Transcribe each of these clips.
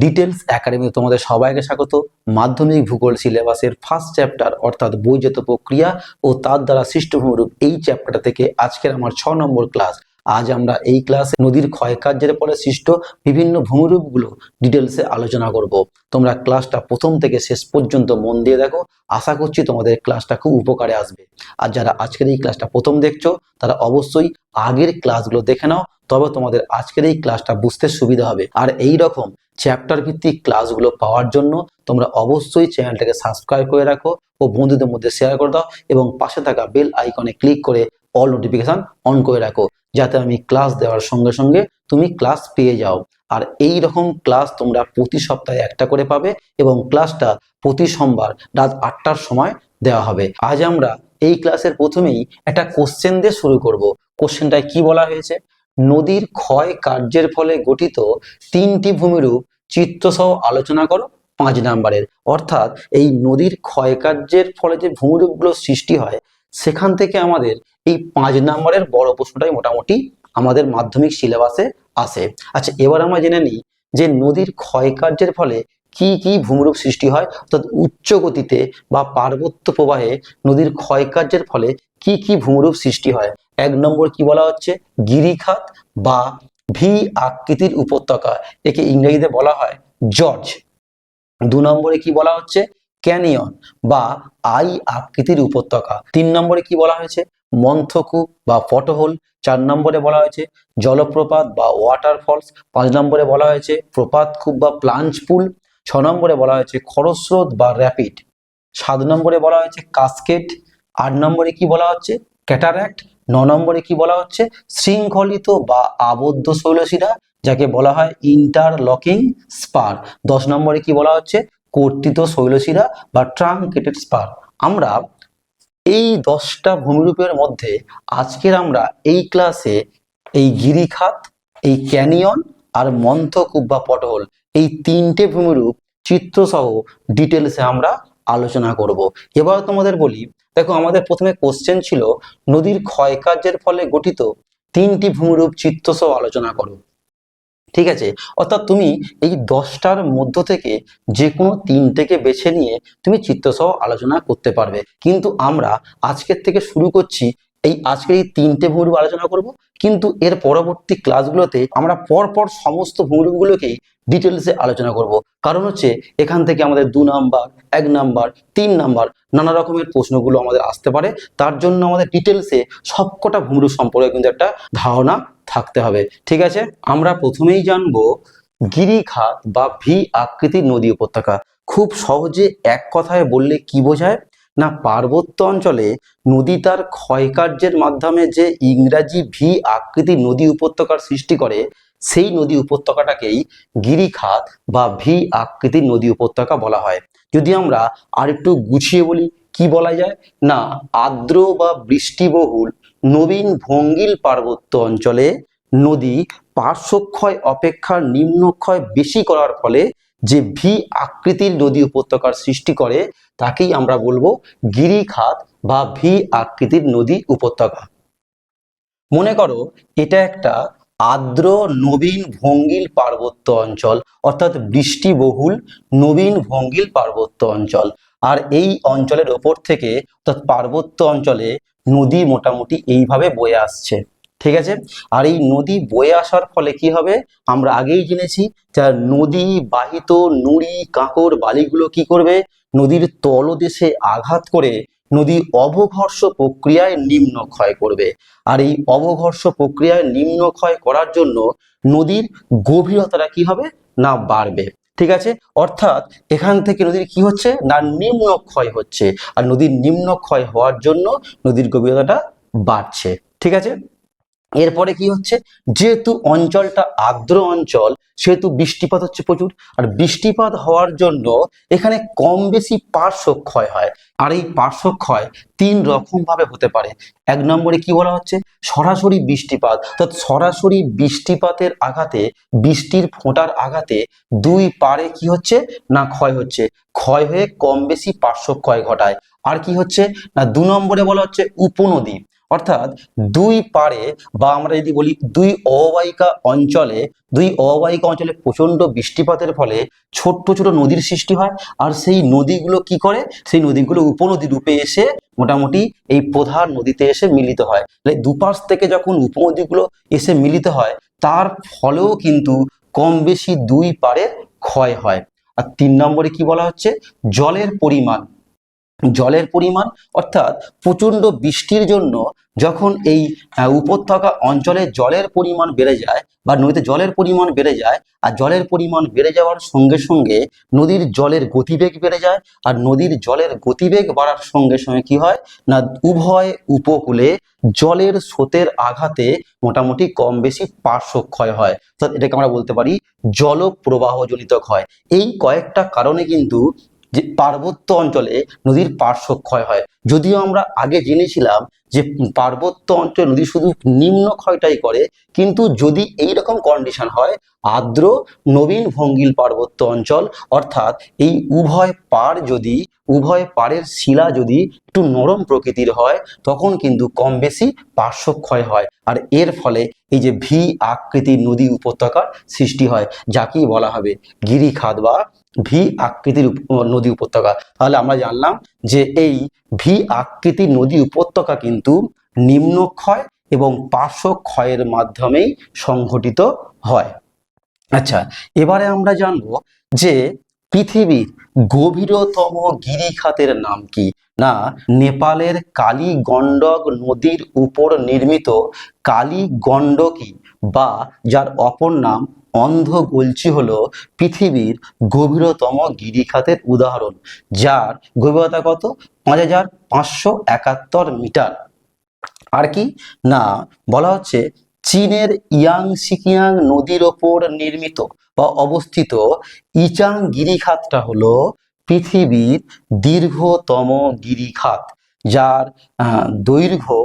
Details একাডেমিতে তোমাদের সবাইকে স্বাগত। মাধ্যমিক ভূগোল সিলেবাসের ফার্স্ট চ্যাপ্টার অর্থাৎ বৈজাত প্রক্রিয়া ও তার দ্বারা সৃষ্ট ভূমিরূপ এই চ্যাপ্টারটা থেকে আজকের আমার 6 নম্বর ক্লাস। আজ আমরা এই ক্লাসে নদীর ক্ষয়কার্যের ফলে সৃষ্ট বিভিন্ন ভূমিরূপগুলো ডিটেলসে আলোচনা করব। তোমরা ক্লাসটা প্রথম থেকে শেষ পর্যন্ত মন দিয়ে দেখো, আশা করছি তোমাদের ক্লাসটা খুব উপকারে আসবে। আর যারা আজকের এই ক্লাসটা প্রথম দেখছো তারা অবশ্যই আগের ক্লাসগুলো দেখে নাও, তবে তোমাদের আজকের এই ক্লাসটা বুঝতে সুবিধা হবে। আর এই রকম চ্যাপ্টার ভিত্তিক ক্লাসগুলো পাওয়ার জন্য তোমরা অবশ্যই চ্যানেলটাকে সাবস্ক্রাইব করে রাখো ও বন্ধুদের মধ্যে শেয়ার করে দাও এবং পাশে থাকা বেল আইকনে ক্লিক করে অল নোটিফিকেশন অন করে রাখো, যাতে আমি ক্লাস দেওয়ার সঙ্গে সঙ্গে তুমি ক্লাস পেয়ে যাও। আর এই রকম ক্লাস তোমরা প্রতি সপ্তাহে একটা করে পাবে এবং ক্লাসটা প্রতি সোমবার রাত 8টার সময় দেওয়া হবে। আজ আমরা এই ক্লাসের প্রথমেই একটা কোশ্চেন দিয়ে শুরু করব। কোশ্চেনটায় কি বলা হয়েছে? নদীর ক্ষয় কার্যের ফলে গঠিত 3টি ভূমিরূপ চিত্রসহ আলোচনা করো 5 নাম্বারের। অর্থাৎ এই নদীর ক্ষয় কার্যের ফলে যে ভূমিরূপগুলো সৃষ্টি হয় সেখান থেকে আমাদের এই 5 নাম্বারের বড় প্রশ্নটাই মোটামুটি আমাদের মাধ্যমিক সিলেবাসে আসে। আচ্ছা, এবার আমরা জেনে নিই যে নদীর ক্ষয় কার্যের ফলে কি কি ভূমিরূপ সৃষ্টি হয়, অর্থাৎ উচ্চ গতিতে বা পার্বত্য প্রবাহে নদীর ক্ষয় কার্যের ফলে কি কি ভূমিরূপ সৃষ্টি হয়। 1 নম্বর কি বলা হচ্ছে? গিরিখাত বা ভি আকৃতির উপত্যকা, একে ইংরেজিতে বলা হয় জর্জ। 2 নম্বরে কি বলা হচ্ছে? ক্যানিয়ন বা আই আকৃতির উপত্যকা। 3 নম্বরে কি বলা হয়েছে? মন্থকূপ বা পটহোল। 4 নম্বরে বলা হয়েছে জলপ্রপাত বা ওয়াটারফলস। 5 নম্বরে বলা হয়েছে প্রপাতকূপ বা প্লাঞ্জ পুল। 6 নম্বরে বলা হয়েছে খরস্রোত বা র্যাপিড। 7 নম্বরে বলা হয়েছে কাসকেড। 8 নম্বরে কি বলা হচ্ছে? ক্যাটারাক্ট। 9 নম্বরে কি বলা হচ্ছে? শৃঙ্খলিত বা আবদ্ধ শৈলশিরা, যাকে বলা হয় ইন্টারলকিং স্পার। 10 নম্বরে কি বলা হচ্ছে? কর্তিত শৈলশিরা বা ট্রাঙ্কেটেড স্পার। আমরা এই 10টা ভূমিরূপের মধ্যে আজকের আমরা এই ক্লাসে এই গিরিখাত, এই ক্যানিয়ন আর মন্থকূপ বা পটহোল, এই 3টে ভূমিরূপ চিত্রসহ ডিটেলসে আমরা আলোচনা করব। এবার তোমাদের বলি, দেখো আমাদের প্রথমে কোশ্চেন ছিল নদীর ক্ষয়কার্যের ফলে গঠিত 3টি ভূমিরূপ চিত্রসহ আলোচনা করো। ঠিক আছে, অর্থাৎ তুমি এই 10টার মধ্য থেকে যে কোনো 3টেকে বেছে নিয়ে তুমি চিত্রসহ আলোচনা করতে পারবে। কিন্তু আমরা আজকের থেকে শুরু করছি আজকের এই 3টে ভূমিরূপ আলোচনা করব, কিন্তু এর পরবর্তী ক্লাসগুলোতে আমরা পরপর সমস্ত ভূমিরূপগুলোকেই ডিটেলসে আলোচনা করব। কারণ হচ্ছে এখান থেকে আমাদের 2 নাম্বার, 1 নাম্বার, 3 নাম্বার নানা রকমের প্রশ্নগুলো আমাদের আসতে পারে। তার জন্য আমাদের ডিটেলসে সবকটা ভূমিরূপ সম্পর্কে কিন্তু একটা ধারণা থাকতে হবে। ঠিক আছে, আমরা প্রথমেই জানবো গিরিখাত বা ভি আকৃতির নদী উপত্যকা। খুব সহজে এক কথায় বললে কি বোঝায় না, পার্বত্য অঞ্চলে নদী তার ক্ষয়কার্যের মাধ্যমে যে ইংরাজি ভি আকৃতির নদী উপত্যকার সৃষ্টি করে সেই নদী উপত্যকাটাকেই গিরিখাত বা ভি আকৃতির নদী উপত্যকা বলা হয়। যদি আমরা আর একটু গুছিয়ে বলি, কি বলা যায় না, আর্দ্র বা বৃষ্টিবহুল নবীন ভঙ্গিল পার্বত্য অঞ্চলে নদী পার্শ্বক্ষয় অপেক্ষা নিম্নক্ষয় বেশি করার ফলে যে ভি আকৃতির নদী উপত্যকার সৃষ্টি করে তাকেই আমরা বলবো গিরিখাত বা ভি আকৃতির নদী উপত্যকা। মনে করো এটা একটা আর্দ্র নবীন ভঙ্গিল পার্বত্য অঞ্চল, অর্থাৎ বৃষ্টিবহুল নবীন ভঙ্গিল পার্বত্য অঞ্চল। আর এই অঞ্চলের ওপর থেকে অর্থাৎ পার্বত্য অঞ্চলে নদী মোটামুটি এইভাবে বয়ে আসছে। ঠিক আছে, আর এই নদী বয়ে আসার ফলে কি হবে আমরা আগেই জেনেছি, যা নদী বাহিত নুড়ি কাঁকর বালিগুলো কি করবে, নদীর তলদেশে আঘাত করে নদী অবঘর্ষ প্রক্রিয়ায় নিম্নক্ষয় করবে। আর এই অবঘর্ষ প্রক্রিয়ায় নিম্নক্ষয় করার জন্য নদীর গভীরতাটা কি হবে না বাড়বে। ঠিক আছে, অর্থাৎ এখান থেকে নদীর কি হচ্ছে না নিম্নক্ষয় হচ্ছে, আর নদীর নিম্নক্ষয় হওয়ার জন্য নদীর গভীরতাটা বাড়ছে। ঠিক আছে, এরপরে কি হচ্ছে, যেহেতু অঞ্চলটা আর্দ্র অঞ্চল সেহেতু বৃষ্টিপাত হচ্ছে প্রচুর, আর বৃষ্টিপাত হওয়ার জন্য এখানে কম বেশি পার্শ্বক্ষয় হয়। আর এই পার্শ্বক্ষয় 3 রকম ভাবে হতে পারে। 1 নম্বরে কি বলা হচ্ছে? সরাসরি বৃষ্টিপাত, অর্থাৎ সরাসরি বৃষ্টিপাতের আঘাতে, বৃষ্টির ফোঁটার আঘাতে 2 পারে কি হচ্ছে না ক্ষয় হচ্ছে, ক্ষয় হয়ে কম বেশি পার্শ্বক্ষয় ঘটায়। আর কি হচ্ছে না 2 নম্বরে বলা হচ্ছে উপনদী, অর্থাৎ দুই পাড়ে বা আমরা যদি বলি দুই অববাহিকা অঞ্চলে প্রচন্ড বৃষ্টিপাতের ফলে ছোট্ট ছোট নদীর সৃষ্টি হয়। আর সেই নদীগুলো কি করে, সেই নদীগুলো উপনদী রূপে এসে মোটামুটি এই প্রধান নদীতে এসে মিলিত হয়। তাহলে দুপাশ থেকে যখন উপনদীগুলো এসে মিলিত হয় তার ফলেও কিন্তু কম বেশি দুই পাড়ে ক্ষয় হয়। আর 3 নম্বরে কি বলা হচ্ছে, জলের পরিমাণ অর্থাৎ প্রচন্ড বৃষ্টির জন্য যখন এই উপত্যকা অঞ্চলে জলের পরিমাণ বেড়ে যায় বা নদীতে জলের পরিমাণ বেড়ে যায়, আর জলের পরিমাণ বেড়ে যাওয়ার সঙ্গে সঙ্গে নদীর জলের গতিবেগ বেড়ে যায়। আর নদীর জলের গতিবেগ বাড়ার সঙ্গে সঙ্গে কি হয় না, উভয় উপকূলে জলের স্রোতের আঘাতে মোটামুটি কম বেশি পার্শ্বক্ষয় হয়। অর্থাৎ এটাকে আমরা বলতে পারি জলপ্রবাহজনিত ক্ষয়। এই কয়েকটা কারণে কিন্তু যে পার্বত্য অঞ্চলে নদীর পার্শ্বক্ষয় হয়। যদিও আমরা আগে জেনেছিলাম যে পার্বত্য অঞ্চলে নদী শুধু নিম্ন ক্ষয়টাই করে, কিন্তু যদি এই রকম কন্ডিশন হয় আর্দ্র নবীন ভঙ্গিল পার্বত্য অঞ্চল অর্থাৎ এই উভয় পাড়ের শিলা যদি একটু নরম প্রকৃতির হয় তখন কিন্তু কম বেশি পার্শ্বক্ষয় হয়। আর এর ফলে এই যে ভি আকৃতির নদী উপত্যকার সৃষ্টি হয়, যাকেই বলা হবে গিরিখাত বা ভি আকৃতির নদী উপত্যকা। তাহলে আমরা জানলাম যে এই ভি আকৃতির নদী উপত্যকা কিন্তু নিম্নক্ষয় এবং পার্শ্বক্ষয়ের মাধ্যমেই সংঘটিত হয়। আচ্ছা, এবারে আমরা জানবো যে পৃথিবীর গভীরতম গিরিখাতের নাম কি। না, নেপালের কালী গণ্ডক নদীর উপর নির্মিত কালী গণ্ডকী বা যার অপর নাম অন্ধ গলচি হলো পৃথিবীর গভীরতম গিরিখাতের উদাহরণ, যার গভীরতা কত, 5571 মিটার। আর কি না, বলা হচ্ছে চীনের ইয়াংসিকিয়াং নদীর ওপর নির্মিত বা অবস্থিত ইচাং গিরিখাতটা হলো পৃথিবীর দীর্ঘতম গিরিখাত, যার দৈর্ঘ্য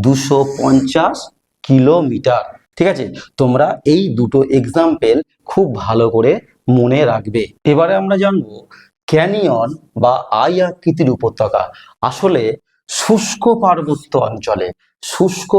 250 কিলোমিটার। ঠিক আছে, তোমরা এই দুটো এক্সাম্পল খুব ভালো করে মনে রাখবে। এবারে আমরা জানবো ক্যানিয়ন বা আই আকৃতির উপত্যকা। আসলে শুষ্ক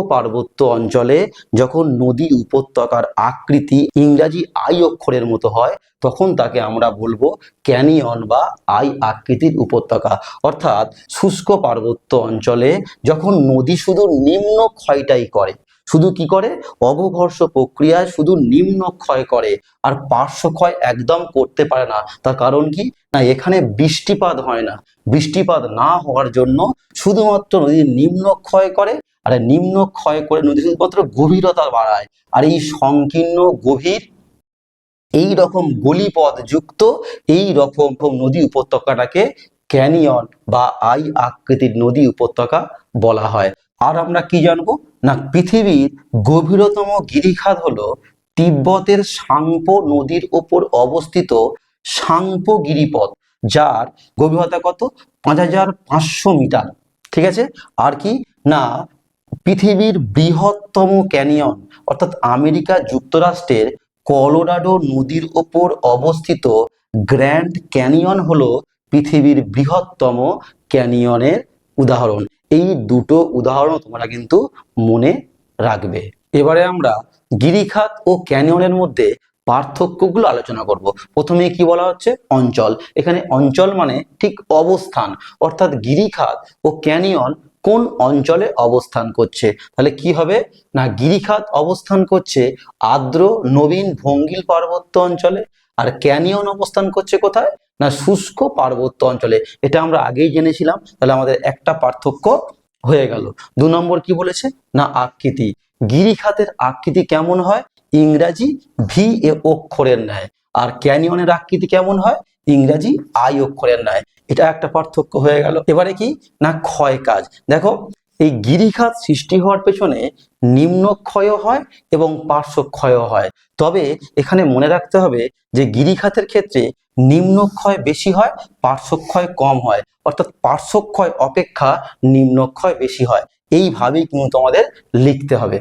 পার্বত্য অঞ্চলে যখন নদী উপত্যকার আকৃতি ইংরাজি আই অক্ষরের মতো হয় তখন তাকে আমরা বলবো ক্যানিয়ন বা আই আকৃতির উপত্যকা। অর্থাৎ শুষ্ক পার্বত্য অঞ্চলে যখন নদী শুধু নিম্ন ক্ষয়টাই করে, শুধু কি করে, অবঘর্ষ প্রক্রিয়ায় শুধু নিম্ন ক্ষয় করে আর পার্শ্বক্ষয় একদম করতে পারে না। তার কারণ কি না, এখানে বৃষ্টিপাত হয় না। বৃষ্টিপাত না হওয়ার জন্য শুধুমাত্র নদী নিম্ন ক্ষয় করে, আর নিম্ন ক্ষয় করে নদী শুধুমাত্র গভীরতা বাড়ায়। আর এই সংকীর্ণ গভীর এই রকম গলিপথ যুক্ত এই রকম নদী উপত্যকাটাকে ক্যানিয়ন বা আই আকৃতির নদী উপত্যকা বলা হয়। আর আমরা কি জানবো না, পৃথিবীর গভীরতম গিরিখাত হলো তিব্বতের সাংপো নদীর উপর অবস্থিত সাংপো গিরিপথ, যার গভীরতা কত, 5500 মিটার। ঠিক আছে, আর কি না, পৃথিবীর বৃহত্তম ক্যানিয়ন অর্থাৎ আমেরিকা যুক্তরাষ্ট্রের কলোরাডো নদীর ওপর অবস্থিত গ্র্যান্ড ক্যানিয়ন হলো পৃথিবীর বৃহত্তম ক্যানিয়নের উদাহরণ। এই দুটো উদাহরণ তোমরা কিন্তু মনে রাখবে। এবারে আমরা গিরিখাত ও ক্যানিয়নের মধ্যে পার্থক্যগুলো আলোচনা করব। প্রথমে কি বলা হচ্ছে, অঞ্চল। এখানে অঞ্চল মানে ঠিক অবস্থান, অর্থাৎ গিরিখাত ও ক্যানিয়ন কোন অঞ্চলে অবস্থান করছে। তাহলে কি হবে না, গিরিখাত অবস্থান করছে আর্দ্র নবীন ভঙ্গিল পার্বত্য অঞ্চলে, আর ক্যানিয়ন অবস্থান করছে কোথায় না, শুষ্ক পার্বত্য অঞ্চলে। এটা আমরা আগেই জেনেছিলাম। তাহলে আমাদের একটা পার্থক্য হয়ে গেল। 2 নম্বর কি বলেছে না, আকৃতি। গিরিখাতের আকৃতি কেমন হয়, ইংরাজি ভি এ অক্ষরের ন্যায়, আর ক্যানিয়নের আকৃতি কেমন হয়, ইংরাজি আই অক্ষরের ন্যায়। এটা একটা পার্থক্য হয়ে গেল। এবারে কি না, ক্ষয় কাজ। দেখো, এই গিরিখাত সৃষ্টি হওয়ার পেছনে নিম্নক্ষয়ও হয় এবং পার্শ্বক্ষয়ও হয়। তবে এখানে মনে রাখতে হবে যে গিরিখাতের ক্ষেত্রে নিম্নক্ষয় বেশি হয়, পার্শ্বক্ষয় কম হয়। অর্থাৎ পার্শ্বক্ষয় অপেক্ষা নিম্নক্ষয় বেশি হয়। এইভাবেই কিন্তু তোমাদের লিখতে হবে।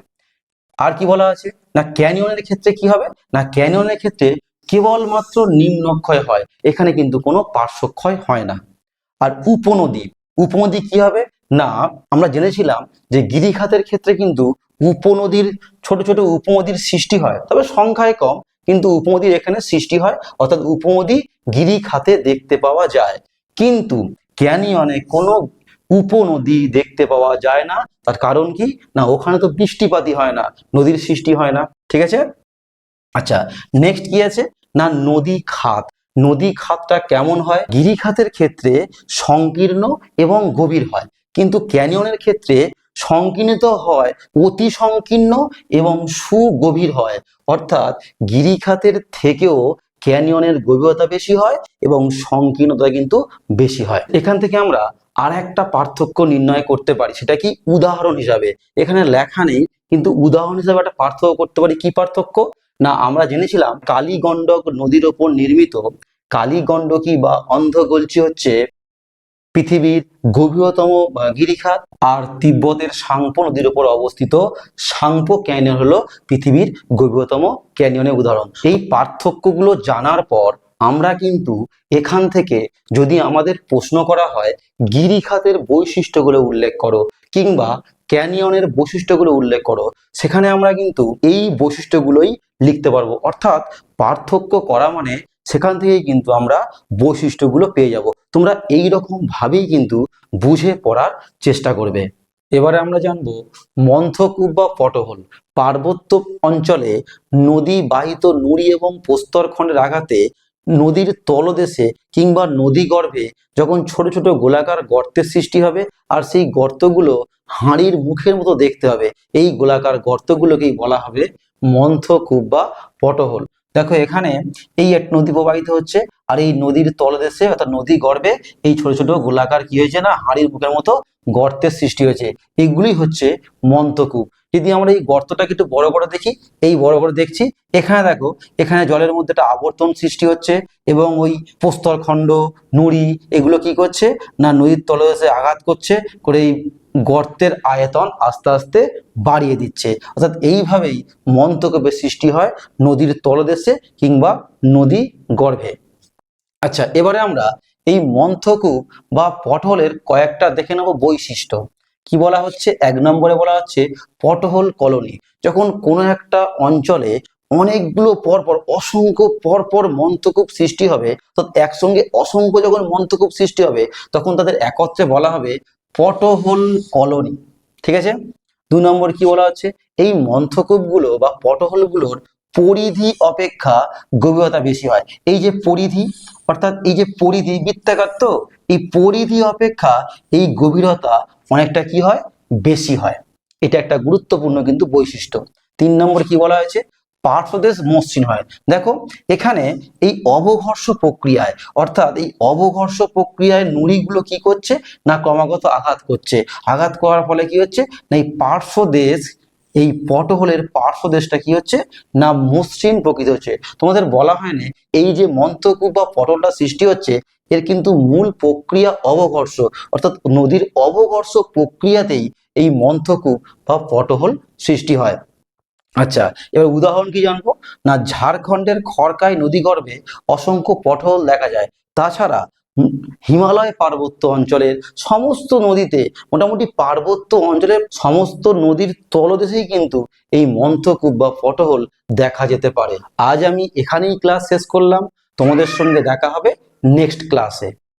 আর কি বলা আছে না, ক্যানিয়নের ক্ষেত্রে কি হবে না, ক্যানিয়নের ক্ষেত্রে কেবলমাত্র নিম্নক্ষয় হয়, এখানে কিন্তু কোনো পার্শ্বক্ষয় হয় না। আর উপনদী কি হবে না, আমরা জেনেছিলাম যে গিরিখাতের ক্ষেত্রে কিন্তু উপনদীর ছোট ছোট উপনদীর সৃষ্টি হয়, তবে সংখ্যায় কম, কিন্তু উপনদীর এখানে সৃষ্টি হয়, অর্থাৎ উপনদী গিরিখাতে দেখতে পাওয়া যায়। কিন্তু ক্যানিয়নে কোনো উপনদী দেখতে পাওয়া যায় না। তার কারণ কি? না ওখানে তো বৃষ্টিপাতই হয় না, নদীর সৃষ্টি হয় না। ঠিক আছে। আচ্ছা, নেক্সট কি আছে না নদী খাত। নদী খাতটা কেমন হয়? গিরিখাতের ক্ষেত্রে সংকীর্ণ এবং গভীর হয়, কিন্তু ক্যানিয়নের ক্ষেত্রে সংকীর্ণিত হয়, অতি সংকীর্ণ এবং সুগভীর হয়। অর্থাৎ গিরিখাতের থেকেও ক্যানিয়নের গভীরতা বেশি হয় এবং সংকীর্ণতা কিন্তু বেশি হয়। এখান থেকে আমরা আর একটা পার্থক্য নির্ণয় করতে পারি, সেটা কি? উদাহরণ হিসাবে। এখানে লেখা নেই, কিন্তু উদাহরণ হিসাবে একটা পার্থক্য করতে পারি। কি পার্থক্য? না আমরা জেনেছিলাম কালীগণ্ডক নদীর ওপর নির্মিত কালীগণ্ডকী বা অন্ধগলচি হচ্ছে পৃথিবীর গভীরতম গিরিখাত, আর তিব্বতের সাংপো নদীর উপর অবস্থিত সাংপো ক্যানিয়ন হলো পৃথিবীর গভীরতম ক্যানিয়নের উদাহরণ। এই পার্থক্যগুলো জানার পর আমরা কিন্তু এখান থেকে যদি আমাদের প্রশ্ন করা হয় গিরিখাতের বৈশিষ্ট্যগুলো উল্লেখ করো কিংবা ক্যানিয়নের বৈশিষ্ট্যগুলো উল্লেখ করো, সেখানে আমরা কিন্তু এই বৈশিষ্ট্যগুলোই লিখতে পারবো। অর্থাৎ পার্থক্য করা মানে সেখান থেকেই কিন্তু আমরা বৈশিষ্ট্যগুলো পেয়ে যাব। তোমরা এই রকম ভাবেই কিন্তু বুঝে পড়ার চেষ্টা করবে। এবারে আমরা জানবো মন্থকূপ বা পটহোল। পার্বত্য অঞ্চলে নদী বাহিত নুড়ি এবং প্রস্তরখণ্ডের আঘাতে নদীর তলদেশে কিংবা নদী গর্ভে যখন ছোট ছোট গোলাকার গর্তের সৃষ্টি হবে, আর সেই গর্তগুলো হাঁড়ির মুখের মতো দেখতে হবে, এই গোলাকার গর্তগুলোকেই বলা হবে মন্থকূপ বা পটহোল। দেখো এখানে এই এক নদী প্রবাহিত হচ্ছে, আর এই নদীর তলদেশে অর্থাৎ নদী গর্ভে এই ছোট ছোট গোলাকার কি হয়েছে না হাঁড়ির মুখের মতো গর্তের সৃষ্টি হয়েছে, এগুলি হচ্ছে মন্থকূপ। যদি আমরা এই গর্তটাকে একটু বড় করে দেখি, এই বড় করে দেখছি, এখানে দেখো এখানে জলের মধ্যে একটা আবর্তন সৃষ্টি হচ্ছে এবং ওই প্রস্তরখণ্ড নুড়ি এগুলো কি করছে না নদীর তলদেশে আঘাত করছে, করে এই গর্তের আয়তন আস্তে আস্তে বাড়িয়ে দিচ্ছে। অর্থাৎ এইভাবেই মন্থকূপের সৃষ্টি হয় নদীর তলদেশে কিংবা নদী গর্ভে। আচ্ছা, এবারে আমরা এই মন্থকূপ বা পটহোলের কয়েকটা দেখে নেব বৈশিষ্ট্য। কি বলা হচ্ছে? 1 নম্বরে বলা হচ্ছে পটহোল কলোনি। যখন কোনো একটা অঞ্চলে অনেকগুলো পরপর অসংখ্য পরপর মন্থকূপ সৃষ্টি হবে, তো একসঙ্গে অসংখ্য যখন মন্থকূপ সৃষ্টি হবে তখন তাদের একত্রে বলা হবে পটহোল কলোনি। ঠিক আছে। 2 নম্বর কি বলা হচ্ছে? এই মন্থকূপগুলো বা পটহোলগুলোর পরিধি অপেক্ষা গভীরতা বেশি হয়। এই যে পরিধি, অর্থাৎ এই যে পরিধি বৃত্তাকার, তো এই পরিধি অপেক্ষা এই গভীরতা অনেকটা কি হয়? বেশি হয়। এটা একটা গুরুত্বপূর্ণ কিন্তু বৈশিষ্ট্য। 3 নম্বর কি বলা হয়েছে? পার্শ্বদেশ মসৃণ হয়। দেখো এখানে এই অবঘর্ষ প্রক্রিয়ায়, অর্থাৎ এই অবঘর্ষ প্রক্রিয়ায় নুড়িগুলো কি করছে না ক্রমাগত আঘাত করছে, আঘাত করার ফলে কি হচ্ছে না এই পার্শ্বদেশ, এই পটহোলের পার্শ্বদেশটা কি হচ্ছে না মসৃণ প্রকৃতি হচ্ছে। তোমাদের বলা হয় না এই যে মন্থকূপ বা পটলটা সৃষ্টি হচ্ছে এর কিন্তু মূল প্রক্রিয়া অবঘর্ষ, অর্থাৎ নদীর অবঘর্ষ প্রক্রিয়াতেই এই মন্থকূপ বা পটহোল সৃষ্টি হয়। আচ্ছা, এবার উদাহরণ কি জানবো না ঝাড়খণ্ডের খড়কাই নদী গর্ভে অসংখ্য পটহোল দেখা যায়। তাছাড়া হিমালয় পার্বত্য অঞ্চলের সমস্ত নদীতে, মোটামুটি পার্বত্য অঞ্চলের সমস্ত নদীর তলদেশেই কিন্তু এই মন্থকূপ বা পটহোল দেখা যেতে পারে। আজ আমি এখানেই ক্লাস শেষ করলাম, তোমাদের সঙ্গে দেখা হবে নেক্সট ক্লাসে।